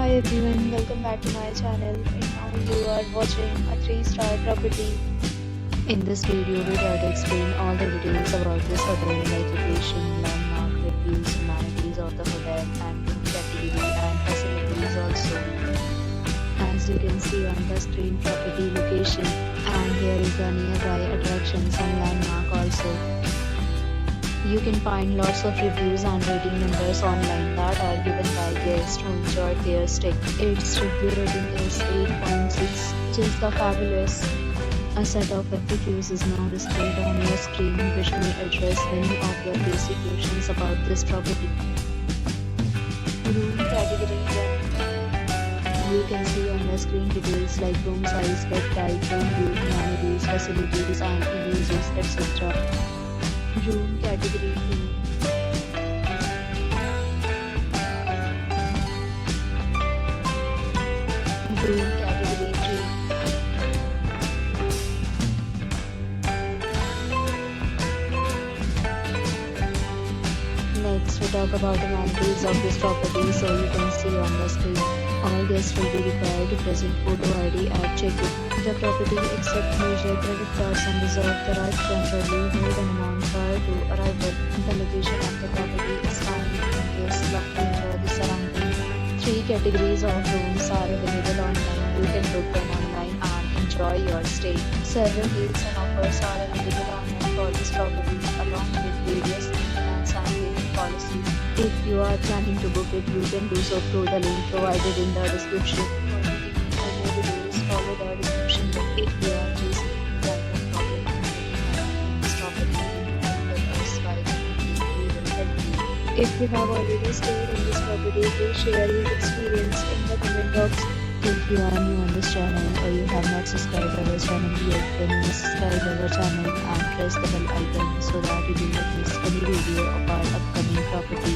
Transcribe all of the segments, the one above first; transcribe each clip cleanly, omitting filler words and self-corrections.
Hi everyone, welcome back to my channel, and now you are watching a 3-star property. In this video, we try to explain all the details about this hotel like location, landmark, reviews, amenities of the hotel, and room category and facilities also. As you can see on the screen, property location, and here is the nearby attractions and landmark also. You can find lots of reviews and rating numbers online that are given by guests who enjoyed their stay. Its review rating is 8.6, which is the fabulous. A set of FAQs is now displayed on your screen, which may address many of your basic questions about this property. Room category 1. You can see on the screen details like room size, bed type, room view, amenities, facilities, and images, etc. Room category 2. Room category 3. Next, we talk about amenities of this property. So you can see on the screen, all guests will be required to present photo ID at check-in. The property accepts major credit cards and reserves the right to temporarily hold an amount prior to arrival. The location of the property is fine and guests love to enjoy the surroundings. 3 categories of rooms are available online. You can book them online and enjoy your stay. Several deals and offers are available online for this property, along with various maintenance and payment policies. If you are planning to book it, you can do so through the link provided in the description. For more details, follow the description link. If you are facing any type of problem in this property, contact us by email. We will help you. If you have already stayed in this property, please share your experience in the comment box. If you are new on this channel or you have not subscribed our channel yet, then please subscribe our channel and press the bell icon so that you do not miss any video of our upcoming property.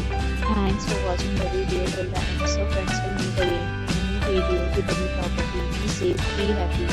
Thanks for watching the video till the end. So friends, will meet again in a new video with a new property. Be safe, be happy.